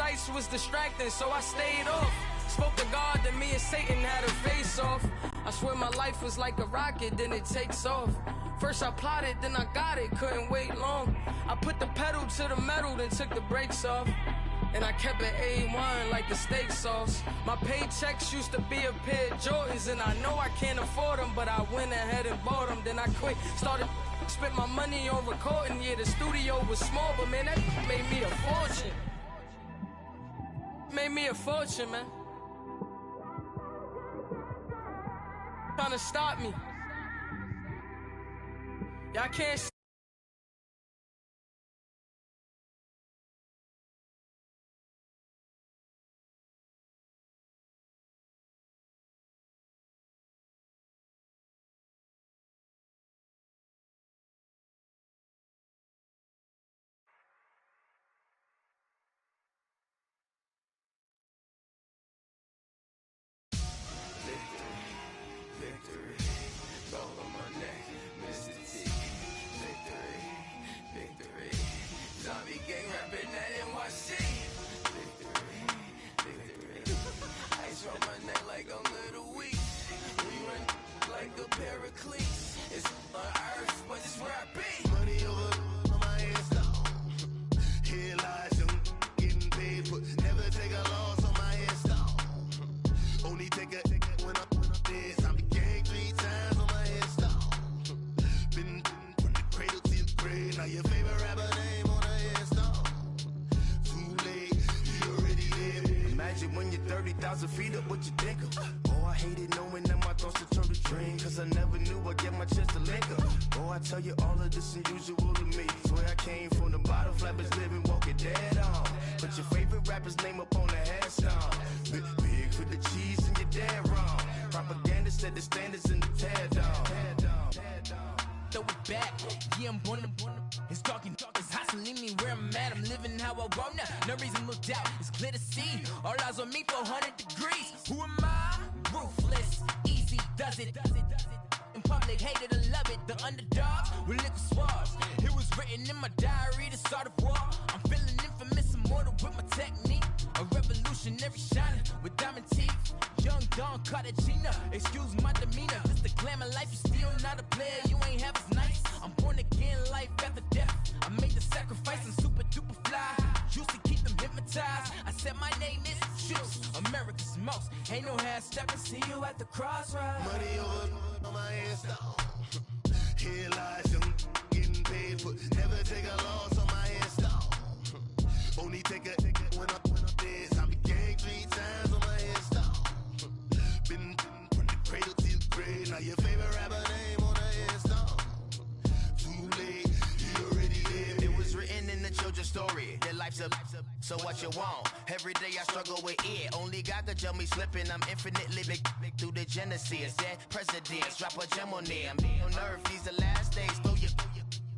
sights was distracting, so I stayed off. Spoke to God that me and Satan had a face off. I swear my life was like a rocket, then it takes off. First I plotted, then I got it, couldn't wait long. I put the pedal to the metal, then took the brakes off. And I kept it A1 like the steak sauce. My paychecks used to be a pair of Jordans, and I know I can't afford them, but I went ahead and bought them. Then I quit, started spent my money on recording. Yeah, the studio was small, but man, that made me a fortune. Made me a fortune, man. Trying to stop me. Y'all can't. Feet up, what you think of? Oh, I hated knowing that my thoughts would turn to dream, cause I never knew I'd get my chance to link up. Oh, I tell you all of this unusual to me. Swear I came from the bottom, flappers living, walking dead on. Put your favorite rapper's name up on the headstone. Big for the cheese and you're dead wrong. Propaganda set the standards in the tear down. Throw it back, yeah, I'm born to it's talking, it's hustling me where I'm at. I'm living how I want now, no reason to doubt. It's clear to see, all eyes on me for 100 degrees. Who am I? Ruthless, easy does it. In public, hated or love it. The underdogs with liquor swabs. It was written in my diary to start a war. I'm feeling infamous, immortal with my technique. A revolutionary shining with diamond teeth. Young Don Cartagena, excuse my demeanor. Just the glamour life, you still not a player, you ain't half as nice. I'm born again, life after death. I made the sacrifice and super duper fly. Used to keep them hypnotized. I said my name is Juice, America's most. Ain't no half stepping, see you at the crossroads. Money over on my headstone. Here lies young, getting paid, but never take a loss on my headstone. Only take a when I'm dead. I be gang 3 times on my headstone. Been from the cradle to the grave. Now your favorite rapper name on the headstone. Too late, you already lived. It was written in the children's story. Their life's up, so what you want? Every day I struggle with it. Only God could tell me slipping. I'm infinitely big through the genesis. Dead presidents, drop a gem on them. On earth, these the last days. Throw your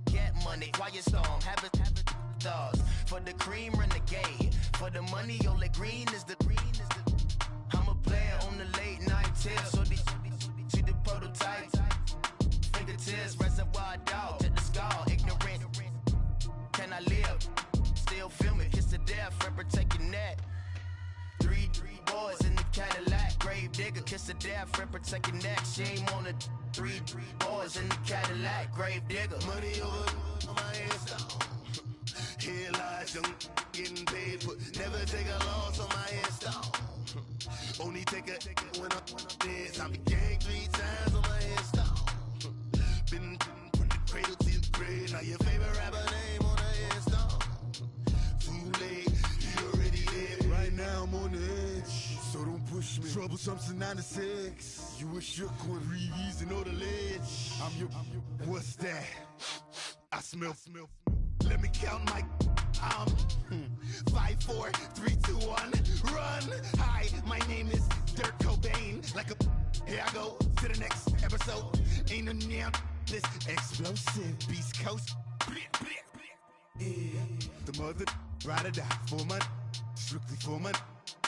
get money, quiet storm. Have it thoughts. For the cream, renegade. For the money, only green is the green is the. I'm a player on the late night tips. So they see the prototype. Fingertips, reservoir dog. Check the skull, ignorant. Can I live? Still film it, kiss to death, friend protect your neck. Three boys in the Cadillac, grave digger, kiss to death, friend protect your neck. Shame on the three boys in the Cadillac, grave digger. Money over on my headstone. Here lies young, getting paid, but never take a loss on my headstone. Only take a when I'm dead. I be gang 3 times on my headstone. Been from the cradle to the grave. Now your favorite rapper name on the headstone. Too late, you already lived. Right now I'm on the edge, so don't push me. Troublesome to 9 to 6. You a shook one, breeze and know the ledge. I'm your. What's that? I smell. Let me count my. 5, 4, 3, 2, 1, run. Hi, my name is Dirk Cobain. Like a. Here I go to the next episode. Ain't no damn this explosive Beast Coast. Yeah. The mother ride or die for my. Strictly for my.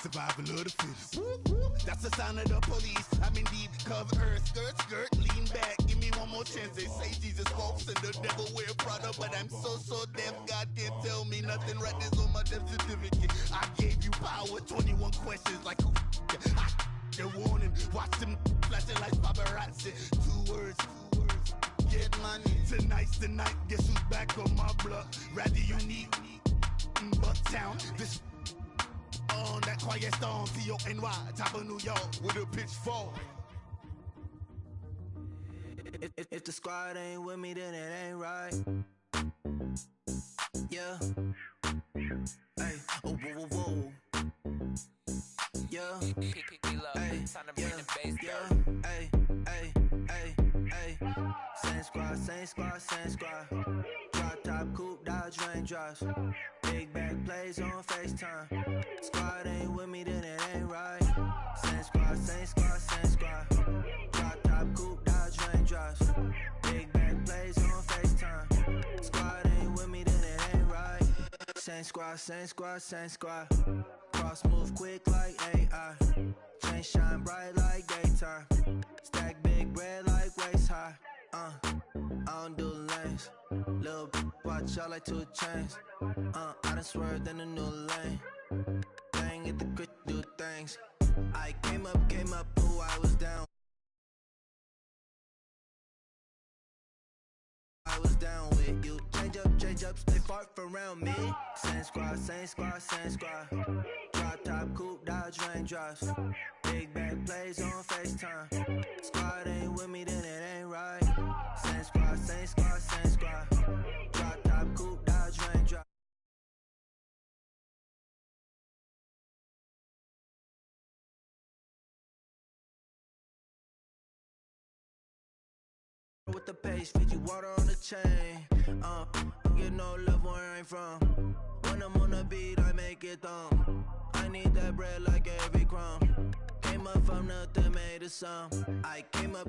Survival of the fittest. That's the sound of the police. I'm in deep cover earth. Skirt, lean back. Give me one more chance hands. They say Jesus walks and the devil wear Prada, but I'm so deaf, God can't tell me nothing. Right there's on my death certificate. I gave you power, 21 questions like who I the warning. Watch them flashing like paparazzi. Two words. Get money. Tonight's the night. Guess who's back on my block? Rather unique. Bucktown. This on that quiet storm. T-O-N-Y. Top of New York with a pitchfork. If the squad ain't with me, then it ain't right. Yeah. Hey. Oh, whoa, whoa, whoa. Yeah. Hey. Yeah. Hey. Hey. Hey. Hey. Same squad, same squad, same squad. Drop top, coupe, Dodge raindrops. Big back plays on FaceTime. Squad ain't with me, then it ain't right. Same squad, same squad, same squad. Drop top, coupe, Dodge raindrops. Big back plays on FaceTime. Squad ain't with me, then it ain't right. Same squad, same squad, same squad. Cross move quick like AI. Chain shine bright like daytime. Stack big bread like waist high. I don't do lanes. Little watch out like 2 chains. I done swerved in a new lane. Bang at the crit, do things. I came up, who I was down. I was down with you. Change up, stay far from around me. Same squad, same squad, same squad. Drop top, coupe, Dodge raindrops. Big back plays on FaceTime. Squad ain't with me, then it ain't right. Same squad, same squad, same squad. Drop top, coupe, Dodge raindrops. With the pace, feed you water on the chain. Get no love where I ain't from. When I'm on the beat, I make it thumb. I need that bread like every crumb. Came up from nothing, made a sum. I came up,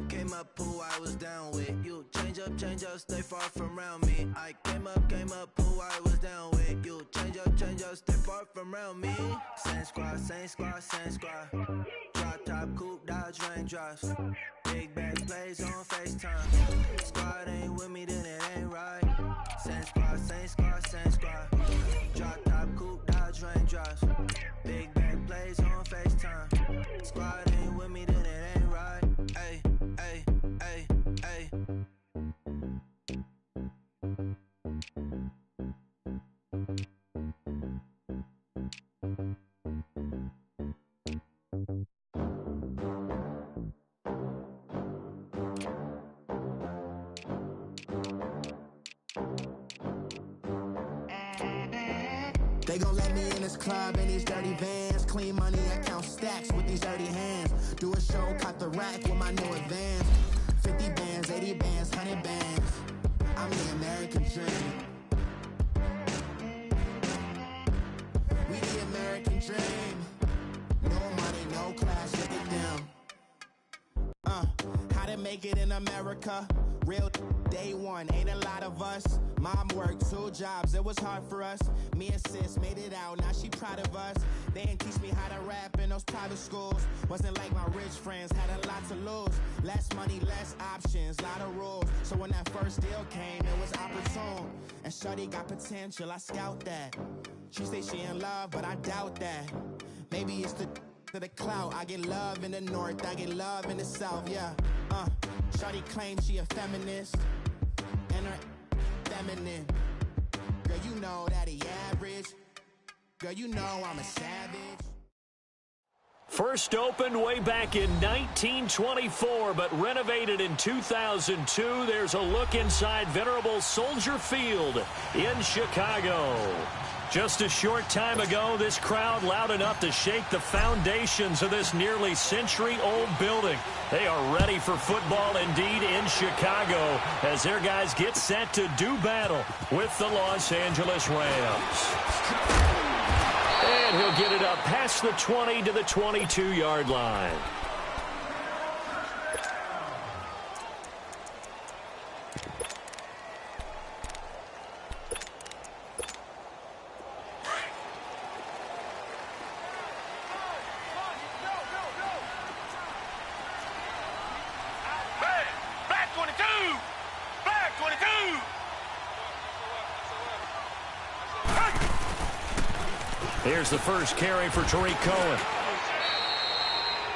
who I was down with. You change up, stay far from around me. I came up, who I was down with. You change up, stay far from around me. Same squad, same squad, same squad. Drop top, coupe, Dodge raindrops. Big back plays on FaceTime. Squad ain't with me, then it ain't right. Same squad, same squad, same squad. Drop top, coupe, Dodge raindrops. Big back plays on FaceTime. Squad ain't with me, then it ain't right. Ay, ay, ay, ay. They gon' let me in this club in these dirty vans. Clean money, I count stacks with these dirty hands. Do a show, cut the rack with my new advance. 50 bands, 80 bands, 100 bands. I'm the American dream. We the American dream. No money, no class, look at them. How to make it in America? Real day one, ain't a lot of us. Mom worked 2 jobs, it was hard for us. Me and sis made it out, now she proud of us. They didn't teach me how to rap in those private schools. Wasn't like my rich friends, had a lot to lose. Less money, less options, lot of rules. So when that first deal came, it was opportune. And shorty got potential, I scout that. She say she in love, but I doubt that. Maybe it's to the clout. I get love in the north, I get love in the south, yeah. Shorty claims she a feminist, and her feminine. Girl, you know that he average. Girl, you know I'm a savage. First opened way back in 1924, but renovated in 2002. There's a look inside venerable Soldier Field in Chicago. Just a short time ago, this crowd loud enough to shake the foundations of this nearly century-old building. They are ready for football indeed in Chicago as their guys get set to do battle with the Los Angeles Rams. And he'll get it up past the 20 to the 22-yard line. Black 22! Here's the first carry for Tariq Cohen.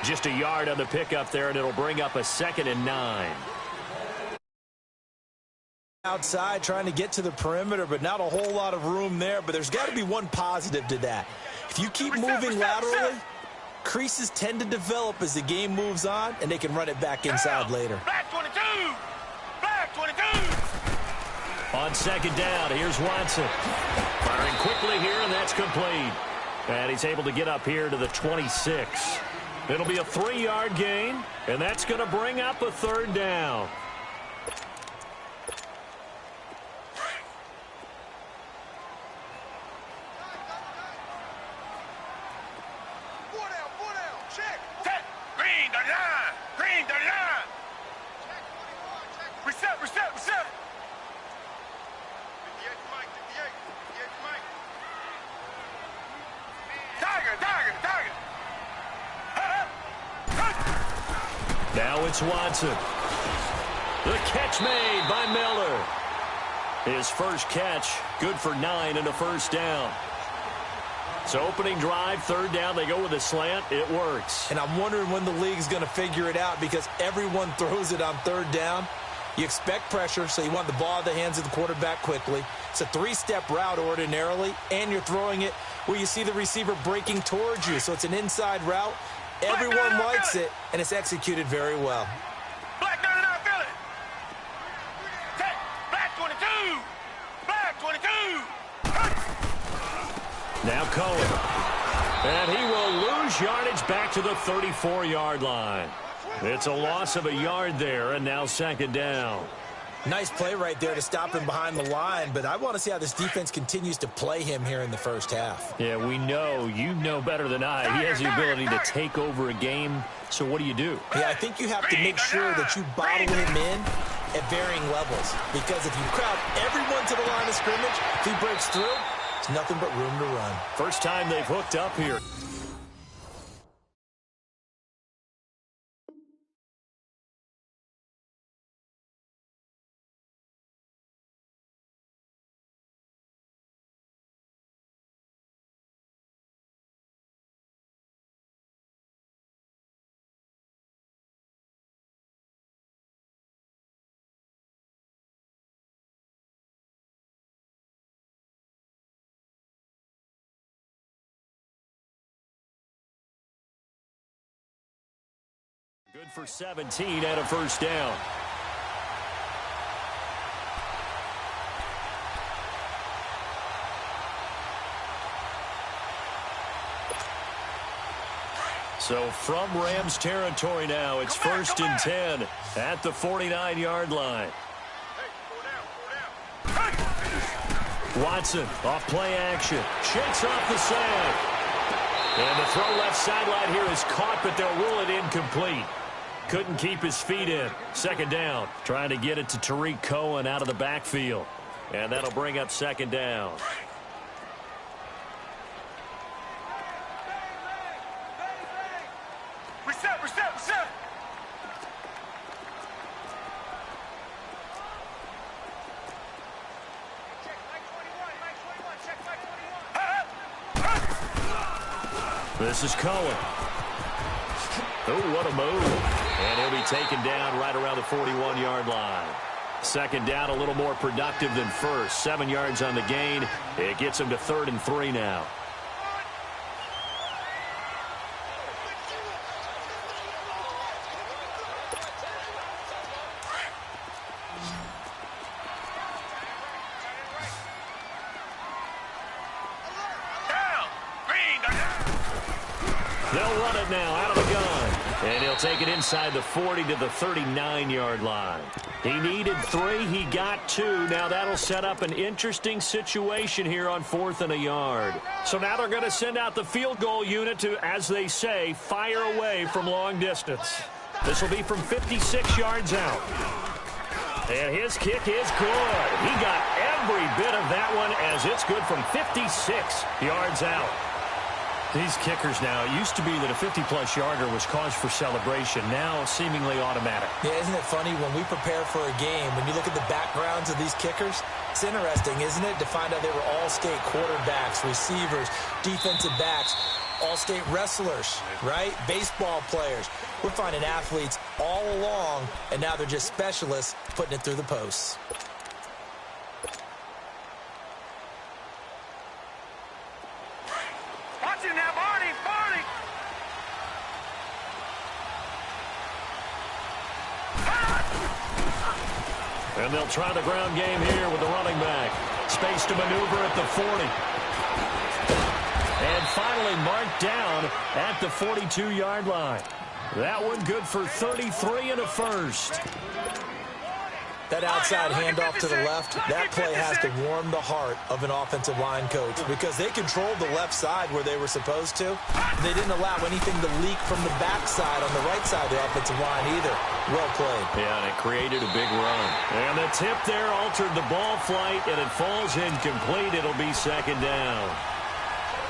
Just a yard on the pickup there, and it'll bring up a 2nd and 9. Outside trying to get to the perimeter, but not a whole lot of room there. But there's got to be one positive to that. If you keep moving laterally, creases tend to develop as the game moves on, and they can run it back inside later. Black 22! Black 22! On 2nd down, here's Watson. Firing quickly here, and that's complete. And he's able to get up here to the 26. It'll be a 3-yard gain, and that's going to bring up a 3rd down. Now it's Watson. The catch made by Miller. His first catch, good for 9 and a 1st down. So opening drive, 3rd down, they go with a slant. It works. And I'm wondering when the league's going to figure it out because everyone throws it on 3rd down. You expect pressure, so you want the ball in the hands of the quarterback quickly. It's a 3-step route ordinarily, and you're throwing it where you see the receiver breaking towards you. So it's an inside route. Everyone likes it, and it's executed very well. Black 99, feel it! Take Black 22! Black 22! Now Cohen. And he will lose yardage back to the 34-yard line. It's a loss of a yard there, and now 2nd down. Nice play right there to stop him behind the line, but I want to see how this defense continues to play him here in the 1st half. Yeah, we know. You know better than I. He has the ability to take over a game, so what do you do? Yeah, I think you have to make sure that you bottle him in at varying levels, because if you crowd everyone to the line of scrimmage, if he breaks through, it's nothing but room to run. First time they've hooked up here. Good for 17 and a 1st down. So from Rams territory now, it's 1st and 10 at the 49-yard line. Watson off play action. Shakes off the sand. And the throw left sideline here is caught, but they'll rule it incomplete. Couldn't keep his feet in. 2nd down. Trying to get it to Tariq Cohen out of the backfield. And that'll bring up 2nd down. Reset. This is Cohen. Oh, what a move. And he'll be taken down right around the 41-yard line. 2nd down, a little more productive than 1st. 7 yards on the gain. It gets him to 3rd and 3 now. They'll run it now out of the gun. And he'll take it inside the 40 to the 39-yard line. He needed 3. He got 2. Now that'll set up an interesting situation here on 4th and a yard. So now they're going to send out the field goal unit to, as they say, fire away from long distance. This will be from 56 yards out. And his kick is good. He got every bit of that one as it's good from 56 yards out. These kickers now, it used to be that a 50-plus yarder was cause for celebration. Now, seemingly automatic. Yeah, isn't it funny? When we prepare for a game, when you look at the backgrounds of these kickers, it's interesting, isn't it, to find out they were all-state quarterbacks, receivers, defensive backs, all-state wrestlers, right? Baseball players. We're finding athletes all along, and now they're just specialists putting it through the posts. And they'll try the ground game here with the running back. Space to maneuver at the 40. And finally marked down at the 42-yard line. That one good for 33 and a first. That outside handoff to the left, that play has to warm the heart of an offensive line coach because they controlled the left side where they were supposed to. They didn't allow anything to leak from the backside on the right side of the offensive line either. Well played. Yeah, and it created a big run. And the tip there altered the ball flight, and it falls incomplete. It'll be second down.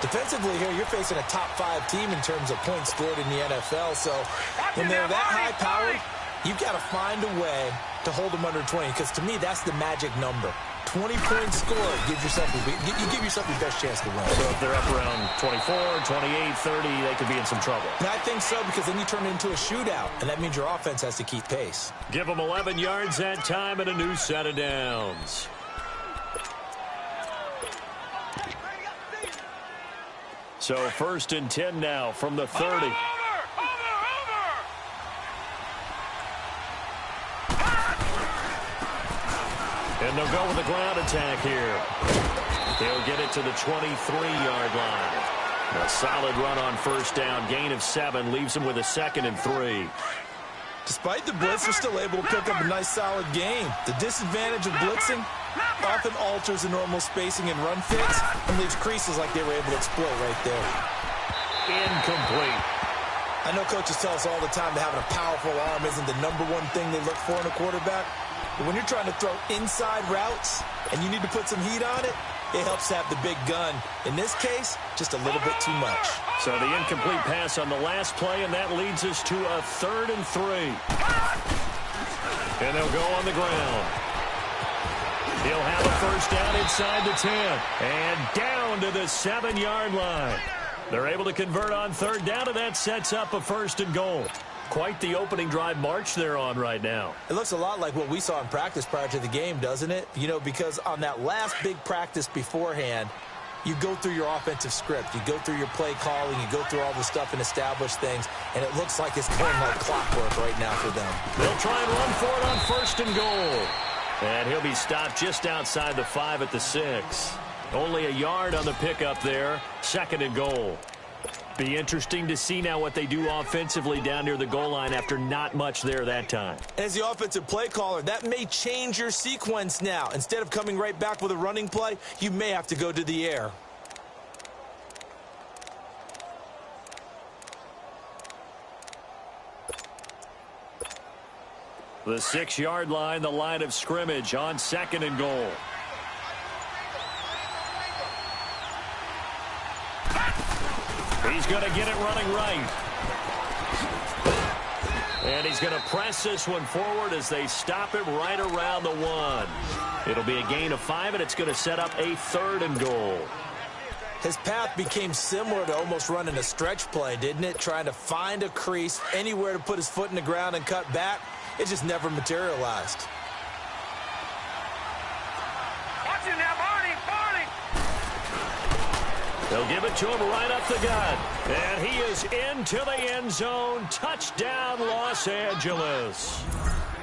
Defensively here, you're facing a top-5 team in terms of points scored in the NFL. So when they're that high-powered, you've got to find a way to hold them under 20, because to me, that's the magic number. 20 points scored, you give yourself your best chance to win. So if they're up around 24, 28, 30, they could be in some trouble. And I think so, because then you turn it into a shootout, and that means your offense has to keep pace. Give them 11 yards that time and a new set of downs. So 1st and 10 now from the 30. And they'll go with the ground attack here. They'll get it to the 23-yard line. A solid run on first down. Gain of 7 leaves them with a 2nd and 3. Despite the blitz, they're still able to pick up a nice, solid gain. The disadvantage of blitzing often alters the normal spacing and run fits and leaves creases like they were able to exploit right there. Incomplete. I know coaches tell us all the time that having a powerful arm isn't the #1 thing they look for in a quarterback. But when you're trying to throw inside routes and you need to put some heat on it, it helps to have the big gun. In this case, just a little bit too much. So the incomplete pass on the last play, and that leads us to a 3rd and 3. And they'll go on the ground. He'll have a first down inside the 10. And down to the 7-yard line. They're able to convert on 3rd down, and that sets up a 1st and goal. Quite the opening drive march they're on right now. It looks a lot like what we saw in practice prior to the game, doesn't it? You know, because on that last big practice beforehand, you go through your offensive script. You go through your play calling. You go through all the stuff and establish things. And it looks like it's going like clockwork right now for them. They'll try and run for it on 1st and goal. And he'll be stopped just outside the 5 at the 6. Only a yard on the pickup there. 2nd and goal. Be interesting to see now what they do offensively down near the goal line after not much there that time. As the offensive play caller, that may change your sequence now. Instead of coming right back with a running play, you may have to go to the air. The 6-yard line, the line of scrimmage on 2nd and goal. He's going to get it running right. And he's going to press this one forward as they stop him right around the 1. It'll be a gain of 5, and it's going to set up a 3rd and goal. His path became similar to almost running a stretch play, didn't it? Trying to find a crease, anywhere to put his foot in the ground and cut back. It just never materialized. They'll give it to him right up the gut. And he is into the end zone. Touchdown, Los Angeles.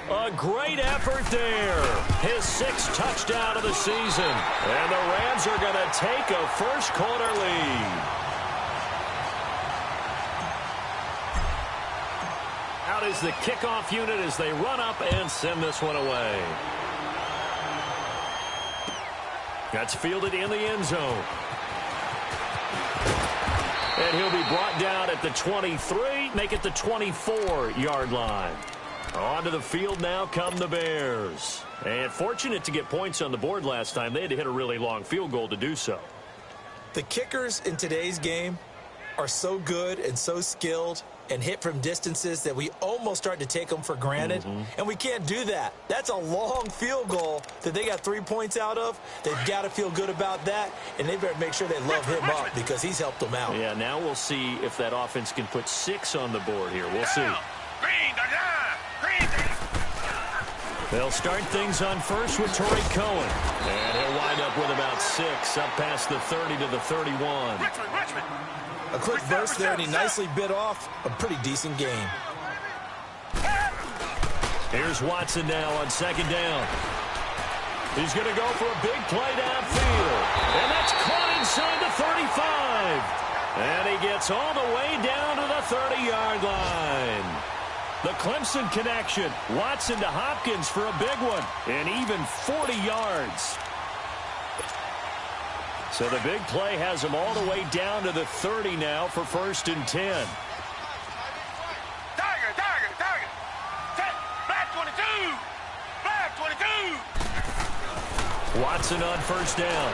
A great effort there. His 6th touchdown of the season. And the Rams are going to take a first-quarter lead. Out is the kickoff unit as they run up and send this one away. That's fielded in the end zone. And he'll be brought down at the 23, make it the 24-yard line. Onto the field now come the Bears. And fortunate to get points on the board last time. They had to hit a really long field goal to do so. The kickers in today's game are so good and so skilled and hit from distances that we almost start to take them for granted. And we can't do that. That's a long field goal that they got 3 points out of. They've got to feel good about that, and they better make sure they love him up because he's helped them out. Yeah, now we'll see if that offense can put 6 on the board here. We'll see. They'll start things on first with Tariq Cohen. And he'll wind up with about 6, up past the 30 to the 31. A quick burst there, and he nicely bit off a pretty decent game. Here's Watson now on second down. He's going to go for a big play downfield. And that's caught inside the 35. And he gets all the way down to the 30-yard line. The Clemson connection. Watson to Hopkins for a big one. And even 40 yards. So the big play has him all the way down to the 30 now for 1st and 10. Tiger. Black 22. Black 22. Watson on 1st down.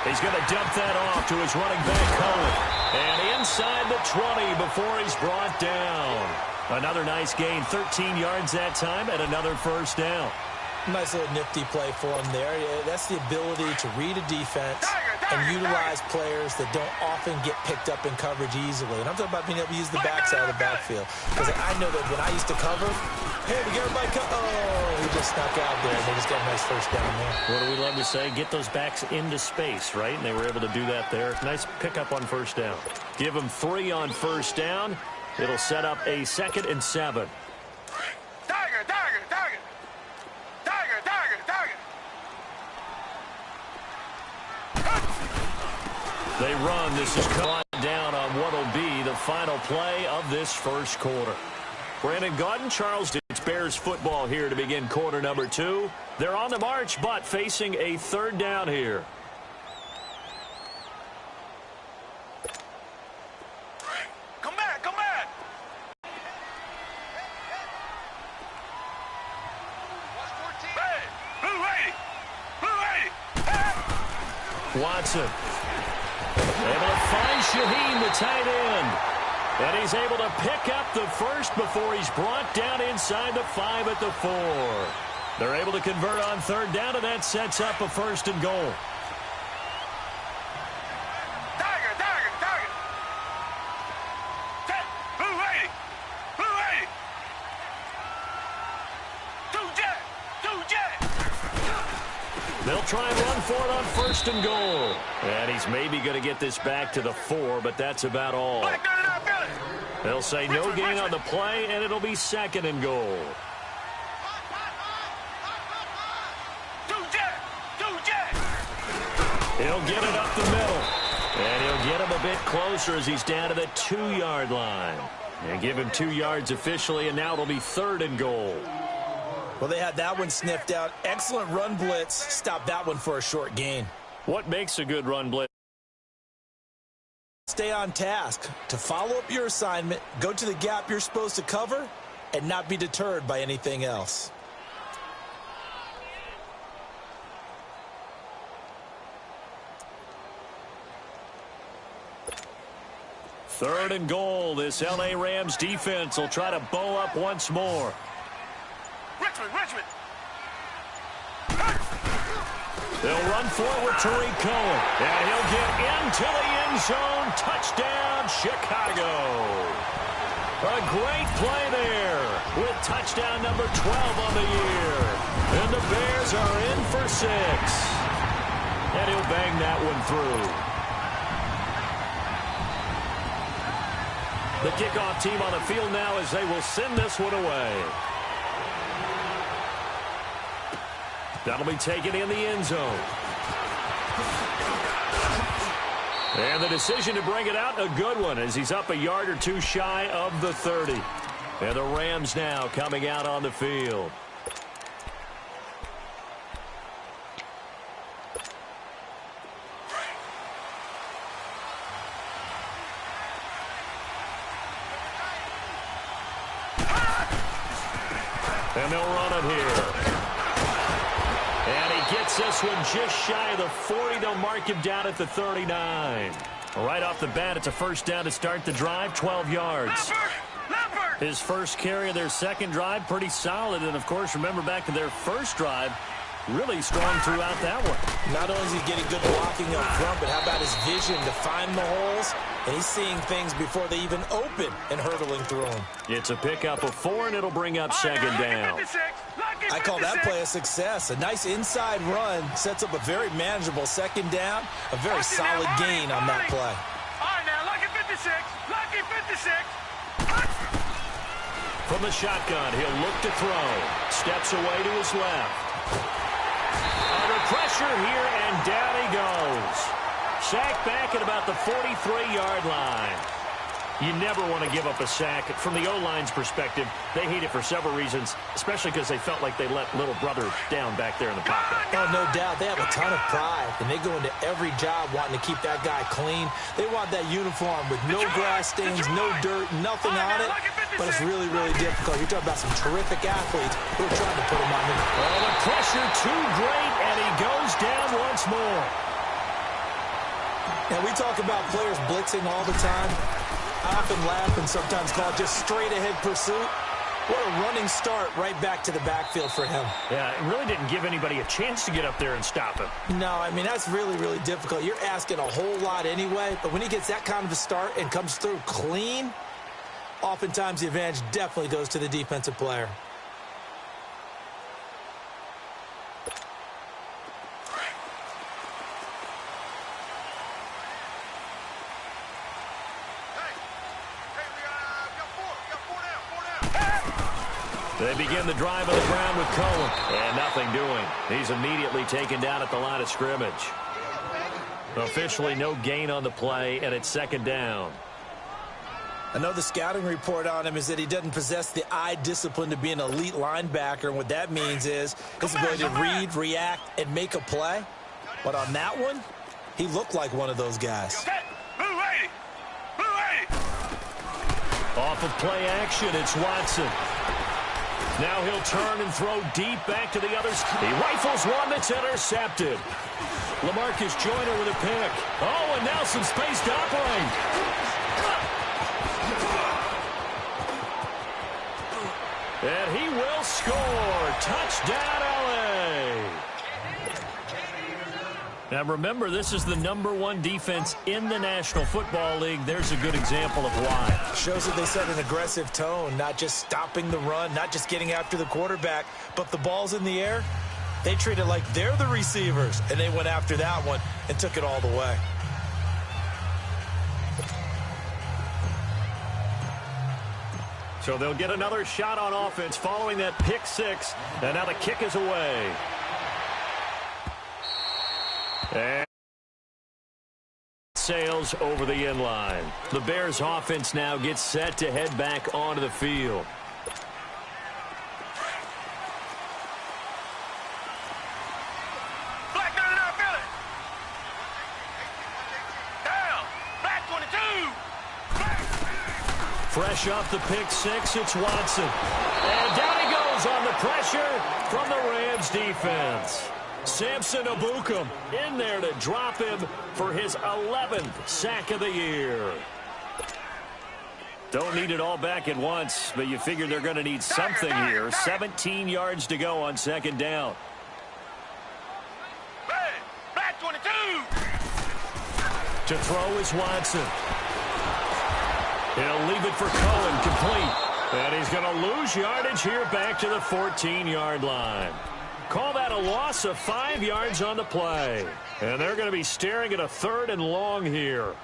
He's going to dump that off to his running back, Cohen. And inside the 20 before he's brought down. Another nice gain, 13 yards that time, and another 1st down. Nice little nifty play for him there. Yeah, that's the ability to read a defense and utilize players that don't often get picked up in coverage easily. And I'm talking about being able to use the backside of the backfield. Because I know that when I used to cover, hey, we got everybody oh, he just snuck out there, and they just got a nice 1st down there. What do we love to say? Get those backs into space, right? And they were able to do that there. Nice pickup on 1st down. Give them 3 on 1st down. It'll set up a 2nd and 7. They run. This is caught down on what will be the final play of this 1st quarter. Brandon Gaudin, Charleston. It's Bears football here to begin quarter number 2. They're on the march, but facing a 3rd down here. Come back. Hey, Blue 80. Watson. Able to find Shaheen, the tight end. And he's able to pick up the 1st before he's brought down inside the 5 at the 4. They're able to convert on 3rd down, and that sets up a 1st and goal. Tiger. Blue 80. Two jet. They'll try and run for it on 1st and goal. And he's maybe going to get this back to the 4, but that's about all. They'll say no gain on the play, and it'll be 2nd and goal. Two jet. He'll get it up the middle. And he'll get him a bit closer as he's down to the 2-yard line. And give him 2 yards officially, and now it'll be 3rd and goal. Well, they had that one sniffed out. Excellent run blitz. Stopped that one for a short gain. What makes a good run blitz? Stay on task. To follow up your assignment, go to the gap you're supposed to cover, and not be deterred by anything else. Third and goal. This L.A. Rams defense will try to bow up once more. Richmond. They'll run for it with Tariq Cohen. And he'll get into the end zone. Touchdown, Chicago. A great play there with touchdown number 12 on the year. And the Bears are in for 6. And he'll bang that one through. The kickoff team on the field now as they will send this one away. That'll be taken in the end zone. And the decision to bring it out, a good one, as he's up a yard or 2 shy of the 30. And the Rams now coming out on the field. And they'll run it here. And he gets this one just shy of the 40. They'll mark him down at the 39. Right off the bat, it's a first down to start the drive, 12 yards. His first carry of their second drive, pretty solid. And, of course, remember back to their first drive, really strong throughout that one. Not only is he getting good blocking up front, but how about his vision to find the holes? And he's seeing things before they even open and hurtling through them. It's a pickup of 4, and it'll bring up second down. I call that play a success. A nice inside run sets up a very manageable second down. A very solid gain on that play. All right, now, lucky 56. Lucky 56. From the shotgun, he'll look to throw. Steps away to his left. Under pressure here, and down he goes. Sack back at about the 43-yard line. You never want to give up a sack. From the O-line's perspective, they hate it for several reasons, especially because they felt like they let little brother down back there in the pocket. Oh, no doubt. They have a ton of pride, and they go into every job wanting to keep that guy clean. They want that uniform with no grass stains, no dirt, nothing on it. But it's really, really difficult. You're talking about some terrific athletes who are trying to put him on the... Oh, the pressure too great, and he goes down once more. Now, we talk about players blitzing all the time. I often laugh and sometimes call it just straight-ahead pursuit. What a running start right back to the backfield for him. Yeah, it really didn't give anybody a chance to get up there and stop him. No, I mean, that's really, really difficult. You're asking a whole lot anyway, but when he gets that kind of a start and comes through clean, oftentimes the advantage definitely goes to the defensive player. They begin the drive on the ground with Cohen. And nothing doing. He's immediately taken down at the line of scrimmage. Officially no gain on the play, and it's second down. I know the scouting report on him is that he doesn't possess the eye discipline to be an elite linebacker. And what that means is his ability to read, react, and make a play. But on that one, he looked like one of those guys. Off of play action, it's Watson. Now he'll turn and throw deep back to the others. He rifles one that's intercepted. LaMarcus Joyner with a pick. Oh, and now some space to operate. And he will score. Touchdown, LA. Now remember, this is the #1 defense in the National Football League. There's a good example of why. Shows that they set an aggressive tone, not just stopping the run, not just getting after the quarterback, but the ball's in the air. They treat it like they're the receivers, and they went after that one and took it all the way. So they'll get another shot on offense following that pick six, and now the kick is away. And sails over the end line. The Bears offense now gets set to head back onto the field. Black 99, feel it. Down. Black 22. Black. Fresh off the pick six, it's Watson. And down he goes on the pressure from the Rams defense. Samson Ebukam in there to drop him for his 11th sack of the year. Don't need it all back at once, but you figure they're going to need something here. 17 yards to go on second down. Black 22. To throw is Watson. He'll leave it for Cohen, complete. And he's going to lose yardage here back to the 14-yard line. Call that a loss of 5 yards on the play. And they're going to be staring at a 3rd and long here.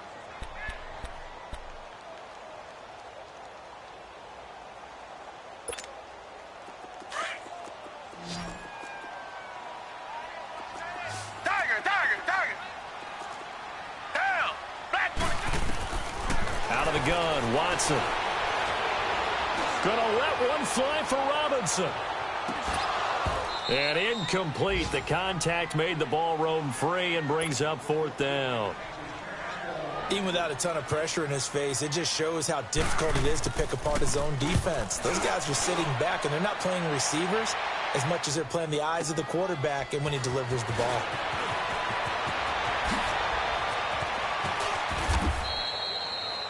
Tiger. Down. Black 22. Out of the gun, Watson. Gonna let one fly for Robinson. And incomplete. The contact made the ball roam free and brings up 4th down. Even without a ton of pressure in his face, it just shows how difficult it is to pick apart his own defense. Those guys are sitting back, and they're not playing receivers as much as they're playing the eyes of the quarterback and when he delivers the ball.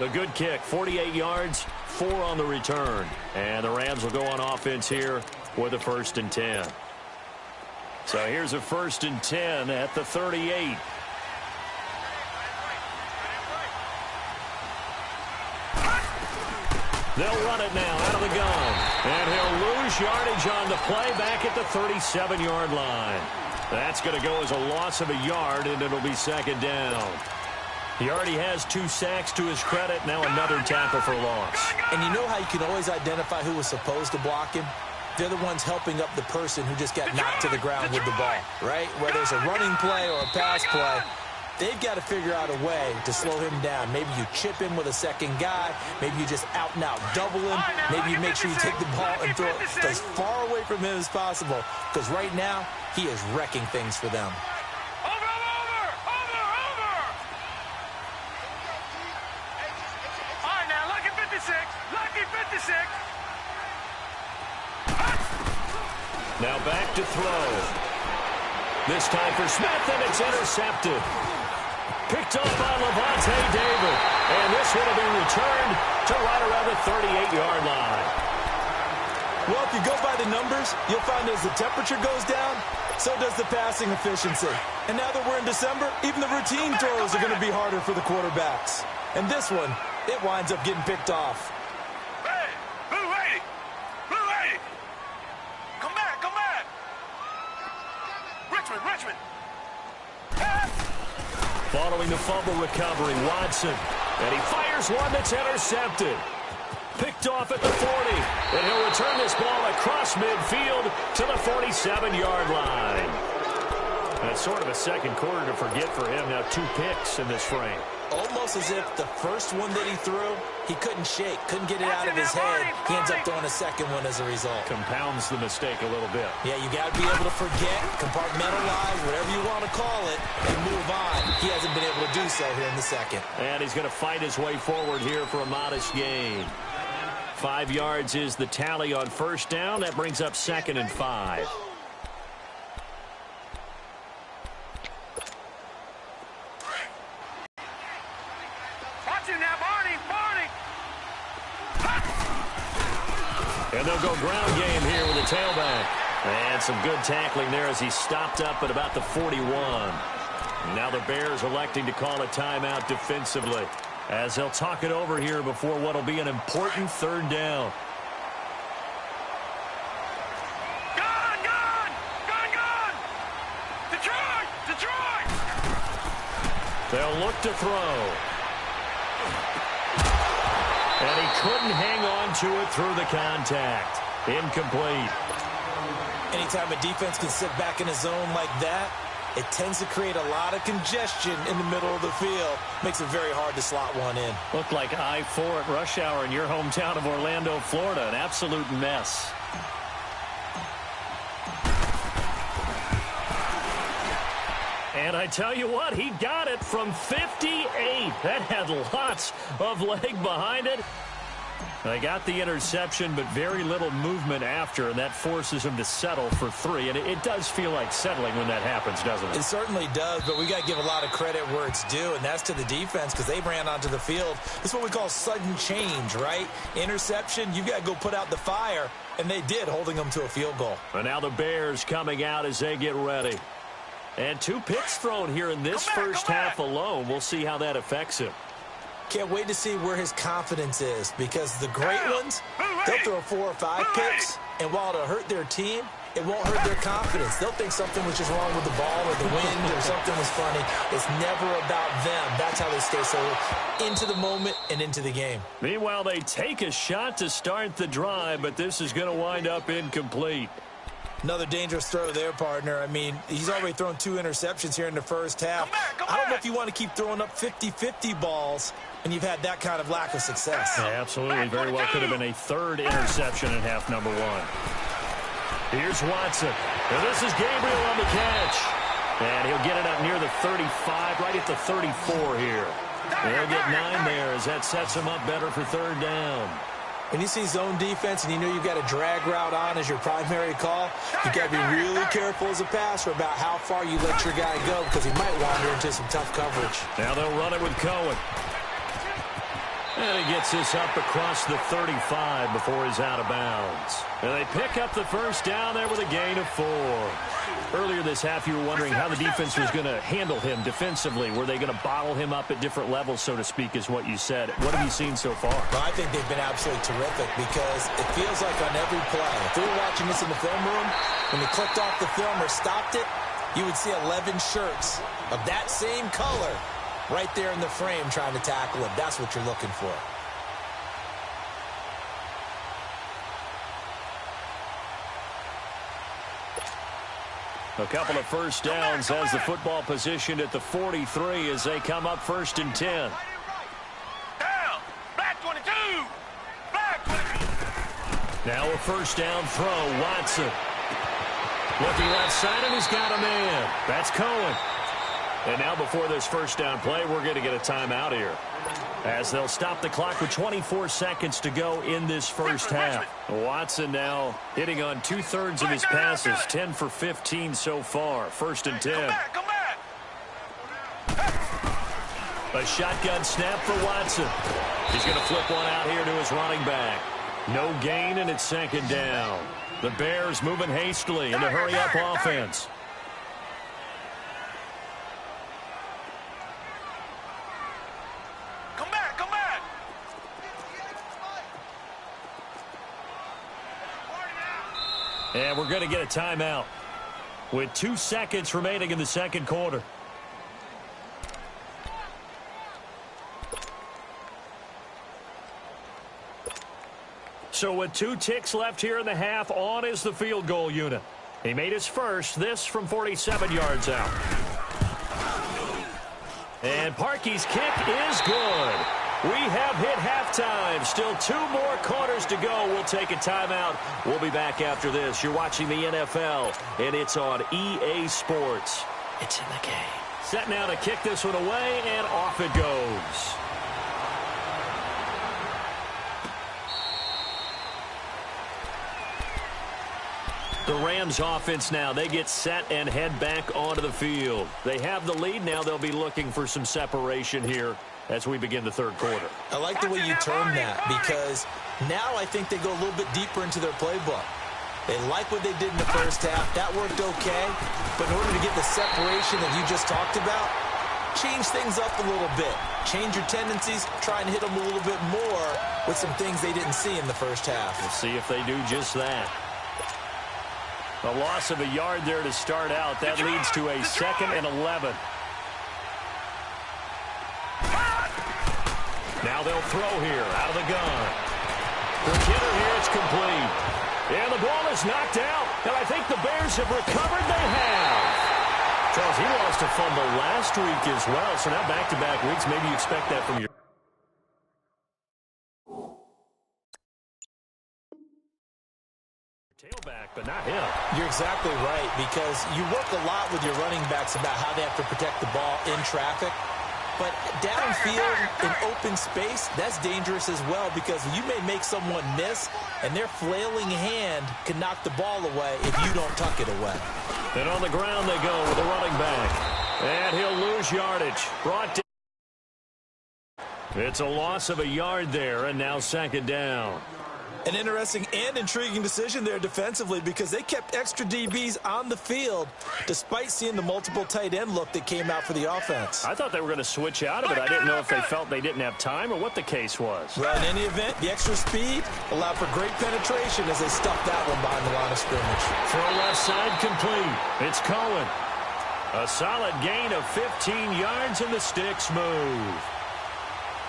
The good kick, 48 yards, 4 on the return. And the Rams will go on offense here with a 1st and 10. So here's a 1st and 10 at the 38. They'll run it now out of the gun. And he'll lose yardage on the play back at the 37-yard line. That's going to go as a loss of a yard, and it'll be 2nd down. He already has 2 sacks to his credit. Now another tackle for loss. And you know how you can always identify who was supposed to block him? They're the ones helping up the person who just got knocked to the ground with the ball, right? Whether it's a running play or a pass play, they've got to figure out a way to slow him down. Maybe you chip him with a second guy. Maybe you just out-and-out double him. Maybe you make sure you take the ball and throw it as far away from him as possible. Because right now, he is wrecking things for them. Now back to throw. This time for Smith, and it's intercepted. Picked up by Levante David. And this one will be returned to right around the 38-yard line. Well, if you go by the numbers, you'll find as the temperature goes down, so does the passing efficiency. And now that we're in December, even the routine throws are going to be harder for the quarterbacks. And this one, it winds up getting picked off. Hey, blue lady! Blue lady! Come back, come back! Richmond! Following the fumble recovery, Watson. And he fires one that's intercepted. Picked off at the 40. And he'll return this ball across midfield to the 47-yard line. That's sort of a second quarter to forget for him. Now 2 picks in this frame. Almost as if the first one that he threw, he couldn't shake, couldn't get it out of his head. He ends up throwing a second one as a result. Compounds the mistake a little bit. Yeah, you got to be able to forget, compartmentalize, whatever you want to call it, and move on. He hasn't been able to do so here in the second. And he's going to fight his way forward here for a modest gain. 5 yards is the tally on 1st down. That brings up 2nd and 5. And they'll go ground game here with a tailback. And some good tackling there as he stopped up at about the 41. Now the Bears electing to call a timeout defensively as they'll talk it over here before what will be an important 3rd down. Gun! Detroit! They'll look to throw. And he couldn't hang on to it through the contact. Incomplete. Anytime a defense can sit back in a zone like that, it tends to create a lot of congestion in the middle of the field. Makes it very hard to slot one in. Looked like I-4 at rush hour in your hometown of Orlando, Florida. An absolute mess. And I tell you what, he got it from 58. That had lots of leg behind it. They got the interception, but very little movement after, and that forces him to settle for 3. And it does feel like settling when that happens, doesn't it? It certainly does, but we got to give a lot of credit where it's due, and that's to the defense because they ran onto the field. This is what we call sudden change, right? Interception, you've got to go put out the fire, and they did, holding them to a field goal. And now the Bears coming out as they get ready. And 2 picks thrown here in this first half alone. We'll see how that affects him. Can't wait to see where his confidence is because the great ones, they'll throw 4 or 5 picks, and while it'll hurt their team, it won't hurt their confidence. They'll think something was just wrong with the ball or the wind or something was funny. It's never about them. That's how they stay so into the moment and into the game. Meanwhile, they take a shot to start the drive, but this is going to wind up incomplete. Another dangerous throw there, partner. I mean, he's already thrown 2 interceptions here in the first half. I don't know if you want to keep throwing up 50-50 balls when you've had that kind of lack of success. Yeah, absolutely. Very well could have been a 3rd interception in half number 1. Here's Watson. And this is Gabriel on the catch. And he'll get it up near the 35, right at the 34 here. And he'll get 9 there as that sets him up better for 3rd down. When you see zone defense and you know you've got a drag route on as your primary call, you've got to be really careful as a passer about how far you let your guy go because he might wander into some tough coverage. Now they'll run it with Cohen. And he gets this up across the 35 before he's out of bounds. And they pick up the first down there with a gain of 4. Earlier this half, you were wondering how the defense was going to handle him defensively. Were they going to bottle him up at different levels, so to speak, is what you said. What have you seen so far? Well, I think they've been absolutely terrific because it feels like on every play, if we were watching this in the film room, when they clicked off the film or stopped it, you would see 11 shirts of that same color right there in the frame trying to tackle him. That's what you're looking for. A couple of first downs as the football positioned at the 43 as they come up 1st and 10. Down. Black 22. Black 22. Now a first down throw. Watson. Looking left side, and he's got a man. That's Cohen. And now before this first down play, we're going to get a timeout here, as they'll stop the clock with 24 seconds to go in this first half. Watson now hitting on 2/3 of his passes, 10 for 15 so far. 1st and 10. Come back. A shotgun snap for Watson. He's going to flip one out here to his running back. No gain, and it's 2nd down. The Bears moving hastily in the hurry-up offense. Come back. And we're going to get a timeout with 2 seconds remaining in the second quarter. So with 2 ticks left here in the half, on is the field goal unit. He made his first, this from 47 yards out. And Parkey's kick is good. We have hit halftime. Still 2 more quarters to go. We'll take a timeout. We'll be back after this. You're watching the NFL, and it's on EA Sports. It's in the game. Set now to kick this one away, and off it goes. The Rams offense now, they get set and head back onto the field. They have the lead. Now they'll be looking for some separation here as we begin the third quarter. I like the way you term that because now I think they go a little bit deeper into their playbook. They like what they did in the first half. That worked okay. But in order to get the separation that you just talked about, change things up a little bit. Change your tendencies. Try and hit them a little bit more with some things they didn't see in the first half. We'll see if they do just that. A loss of a yard there to start out. That leads to a 2nd and 11. Now they'll throw here out of the gun. For Kidder here, it's complete. And the ball is knocked out. And I think the Bears have recovered. They have. Charles, he lost a fumble last week as well. So now back-to-back weeks. Maybe you expect that from your tailback, but not him. You're exactly right, because you work a lot with your running backs about how they have to protect the ball in traffic. But downfield in open space, that's dangerous as well, because you may make someone miss, and their flailing hand can knock the ball away if you don't tuck it away. And on the ground they go with the running back. And he'll lose yardage. Brought down. It's a loss of a yard there, and now 2nd down. An interesting and intriguing decision there defensively, because they kept extra DBs on the field despite seeing the multiple tight end look that came out for the offense. I thought they were going to switch out of it. I didn't know if they felt they didn't have time or what the case was. Well, in any event, the extra speed allowed for great penetration as they stuffed that one behind the line of scrimmage. Throw left side complete. It's Cohen. A solid gain of 15 yards, and the sticks move.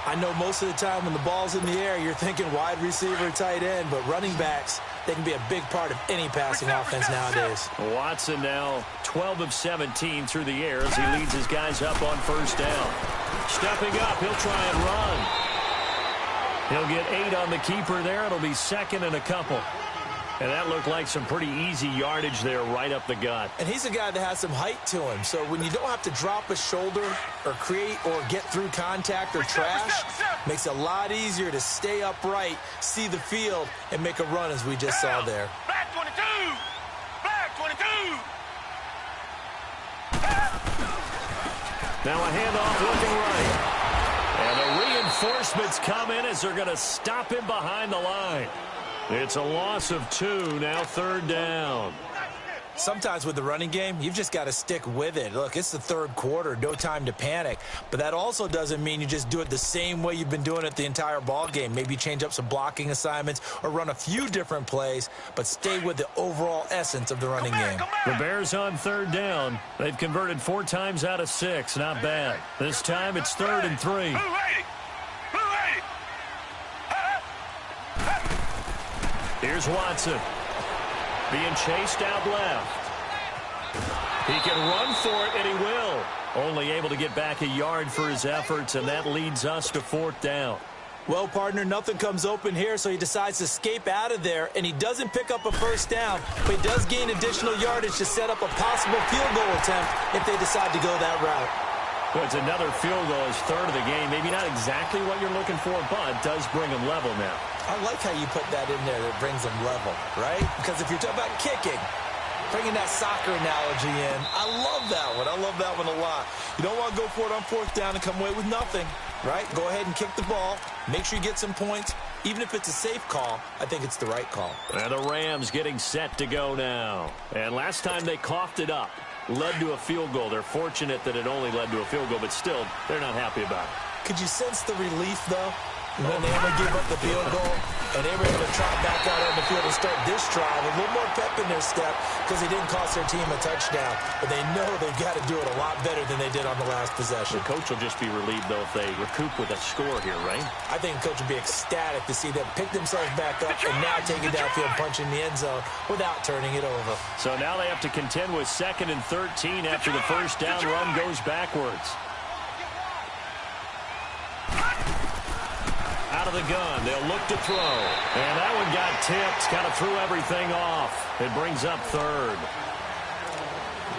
I know most of the time when the ball's in the air, you're thinking wide receiver, tight end, but running backs, they can be a big part of any passing offense nowadays. Watson now 12 of 17 through the air as he leads his guys up on 1st down. Stepping up, he'll try and run. He'll get 8 on the keeper there. It'll be 2nd and a couple. And that looked like some pretty easy yardage there right up the gut. And he's a guy that has some height to him. So when you don't have to drop a shoulder or create or get through contact or trash, makes it a lot easier to stay upright, see the field, and make a run as we just saw there. Black 22. Black 22. Now a handoff looking right. And And the reinforcements come in as they're going to stop him behind the line. It's a loss of 2, now 3rd down. Sometimes with the running game, you've just got to stick with it. Look, it's the 3rd quarter, no time to panic. But that also doesn't mean you just do it the same way you've been doing it the entire ball game. Maybe change up some blocking assignments or run a few different plays, but stay with the overall essence of the running game. The Bears on 3rd down. They've converted 4 times out of 6. Not bad. This time it's 3rd and 3. Here's Watson. Being chased out left. He can run for it, and he will. Only able to get back a yard for his efforts, and that leads us to 4th down. Well, partner, nothing comes open here, so he decides to escape out of there, and he doesn't pick up a 1st down, but he does gain additional yardage to set up a possible field goal attempt if they decide to go that route. Well, it's another field goal, his 3rd of the game. Maybe not exactly what you're looking for, but does bring him level now. I like how you put that in there that brings them level, right? Because if you're talking about kicking, bringing that soccer analogy in, I love that one. I love that one a lot. You don't want to go for it on 4th down and come away with nothing, right? Go ahead and kick the ball. Make sure you get some points. Even if it's a safe call, I think it's the right call. And the Rams getting set to go now. And last time they coughed it up, led to a field goal. They're fortunate that it only led to a field goal, but still, they're not happy about it. Could you sense the relief, though? When they were able to give up the field goal, and they were able to trot back out on the field and start this drive, a little more pep in their step because they didn't cost their team a touchdown. But they know they've got to do it a lot better than they did on the last possession. The coach will just be relieved, though, if they recoup with a score here, right? I think the coach will be ecstatic to see them pick themselves back up and now take it downfield and punch in the end zone without turning it over. So now they have to contend with 2nd and 13 after the 1st down run goes backwards. Out of the gun, they'll look to throw. And that one got tipped, kind of threw everything off. It brings up 3rd.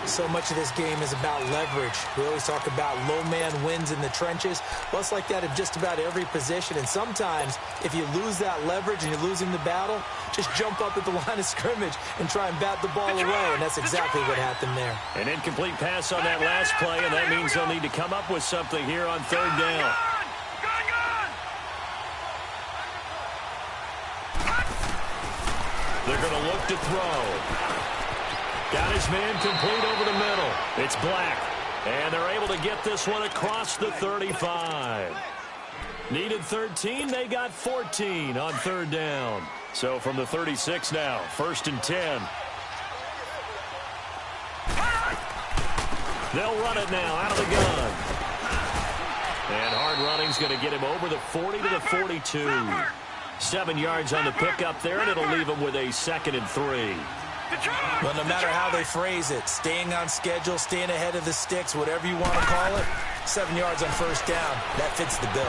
So much of this game is about leverage. We always talk about low man wins in the trenches. Well, it's like that in just about every position. And sometimes, if you lose that leverage and you're losing the battle, just jump up at the line of scrimmage and try and bat the ball away. And that's exactly what happened there. An incomplete pass on that last play, and that means they'll need to come up with something here on 3rd down. They're going to look to throw. Got his man complete over the middle. It's Black. And they're able to get this one across the 35. Needed 13. They got 14 on 3rd down. So from the 36 now, 1st and 10. They'll run it now out of the gun. And hard running's going to get him over the 40 to the 42. 7 yards on the pickup there, and it'll leave him with a 2nd and 3. Well, no matter how they phrase it, staying on schedule, staying ahead of the sticks, whatever you want to call it, 7 yards on 1st down, that fits the bill.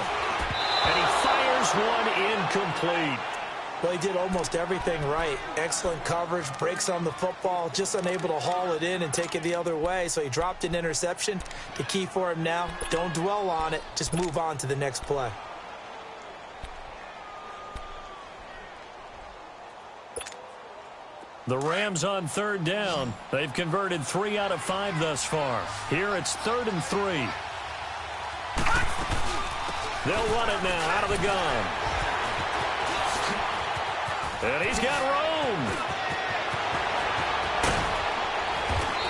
And he fires one incomplete. Well, he did almost everything right. Excellent coverage, breaks on the football, just unable to haul it in and take it the other way, so he dropped an interception. The key for him now, don't dwell on it, just move on to the next play. The Rams on 3rd down. They've converted 3 out of 5 thus far. Here it's 3rd and 3. They'll run it now out of the gun. And he's got room.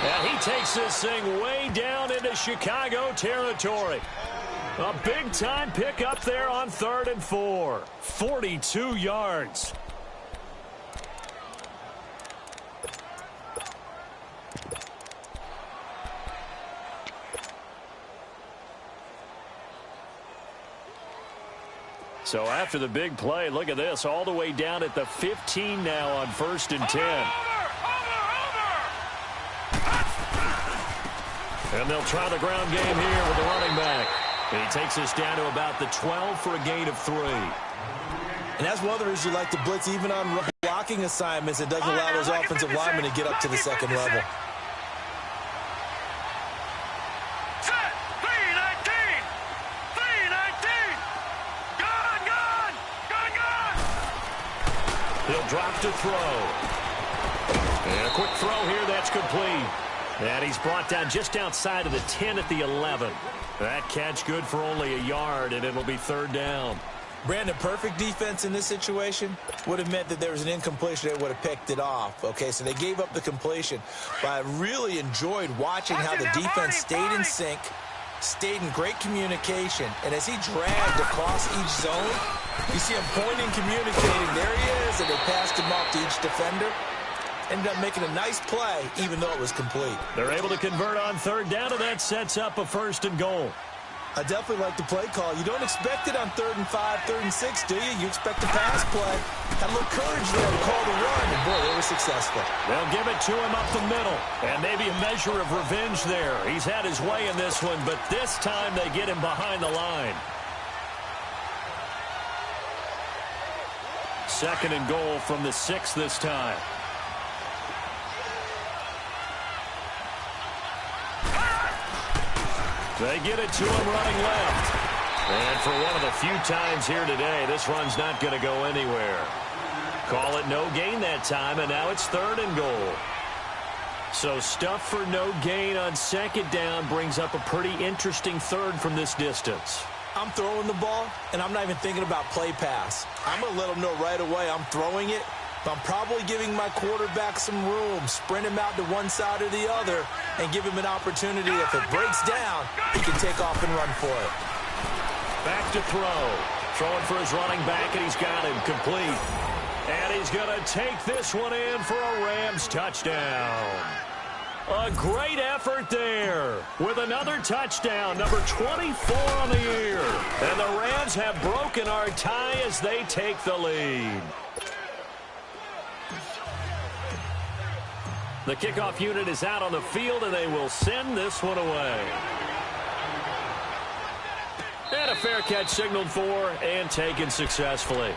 And he takes this thing way down into Chicago territory. A big-time pickup there on 3rd and 4. 42 yards. So after the big play, look at this, all the way down at the 15 now on 1st and 10. And they'll try the ground game here with the running back. And he takes us down to about the 12 for a gain of 3. And that's one of the reasons you like to blitz even on blocking assignments. It doesn't allow those offensive linemen to get up to the 2nd level. He'll drop to throw. And a quick throw here, that's complete. And he's brought down just outside of the 10 at the 11. That catch good for only a yard, and it'll be 3rd down. Brandon, perfect defense in this situation would have meant that there was an incompletion. They would have picked it off. Okay, so they gave up the completion. But I really enjoyed watching how the defense stayed in sync, stayed in great communication. And as he dragged across each zone, you see him pointing, communicating. There he is, and they passed him off to each defender. Ended up making a nice play, even though it was complete. They're able to convert on 3rd down, and that sets up a 1st and goal. I definitely like the play call. You don't expect it on 3rd and 5, 3rd and 6, do you? You expect a pass play. Had a little courage there to call the run, and boy, they were successful. They'll give it to him up the middle, and maybe a measure of revenge there. He's had his way in this one, but this time they get him behind the line. 2nd and goal from the 6 this time. They get it to him running left. And for one of the few times here today, this run's not going to go anywhere. Call it no gain that time, and now it's 3rd and goal. So stuff for no gain on 2nd down brings up a pretty interesting 3rd from this distance. I'm throwing the ball, and I'm not even thinking about play pass. I'm going to let them know right away I'm throwing it. But I'm probably giving my quarterback some room, sprint him out to one side or the other, and give him an opportunity. If it breaks down, he can take off and run for it. Back to throw. Throwing for his running back, and he's got him complete. And he's going to take this one in for a Rams touchdown. A great effort there with another touchdown, number 24 on the year. And the Rams have broken our tie as they take the lead. The kickoff unit is out on the field, and they will send this one away. And a fair catch signaled for and taken successfully.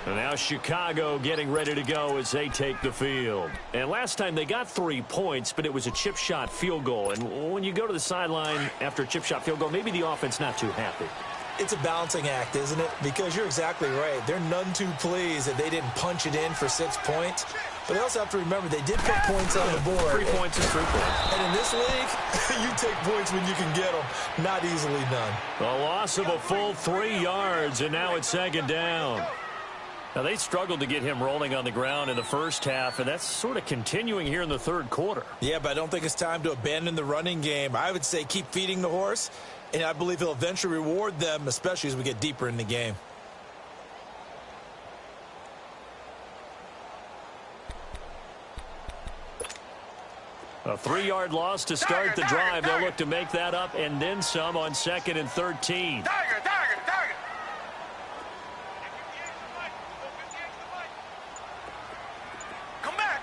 And now Chicago getting ready to go as they take the field. And last time they got 3 points, but it was a chip shot field goal. And when you go to the sideline after a chip shot field goal, maybe the offense not too happy. It's a balancing act, isn't it? Because you're exactly right. They're none too pleased that they didn't punch it in for 6 points. But they also have to remember they did put points on the board. 3 points is 3 points. And in this league, you take points when you can get them. Not easily done. A loss of a full 3 yards, and now it's 2nd down. Now, they struggled to get him rolling on the ground in the first half, and that's sort of continuing here in the 3rd quarter. Yeah, but I don't think it's time to abandon the running game. I would say keep feeding the horse, and I believe he'll eventually reward them, especially as we get deeper in the game. A 3-yard loss to start the drive. They'll look to make that up and then some on 2nd and 13. Target. Come back.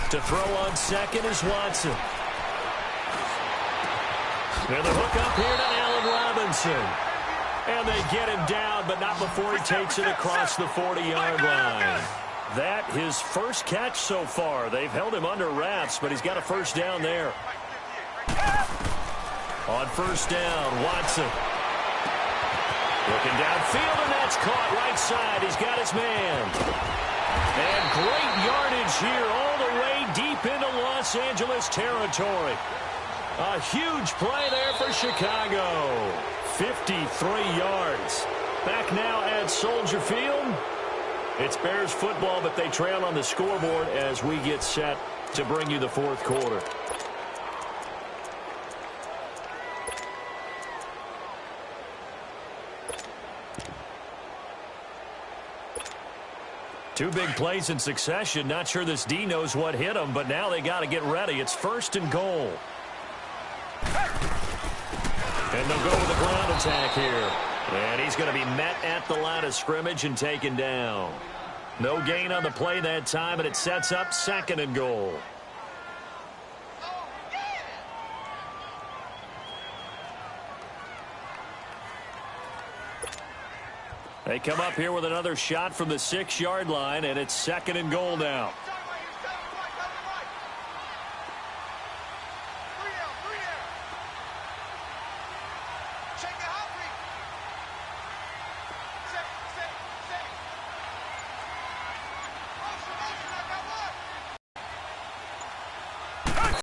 To throw on 2nd is Watson. And the hook up here to Allen Robinson. And they get him down, but not before he takes it across the 40-yard line. That his first catch so far. They've held him under wraps, but he's got a 1st down there. On 1st down, Watson. Looking downfield, and that's caught right side. He's got his man. And great yardage here all the way deep into Los Angeles territory. A huge play there for Chicago. 53 yards. Back now at Soldier Field. It's Bears football, but they trail on the scoreboard as we get set to bring you the 4th quarter. Two big plays in succession. Not sure this D knows what hit him, but now they got to get ready. It's 1st and goal. And they'll go with a ground attack here. And he's going to be met at the line of scrimmage and taken down. No gain on the play that time, and it sets up 2nd and goal. They come up here with another shot from the 6-yard line, and it's 2nd and goal now.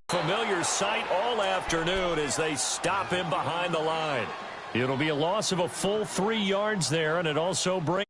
Familiar sight all afternoon as they stop him behind the line. It'll be a loss of a full 3 yards there, and it also brings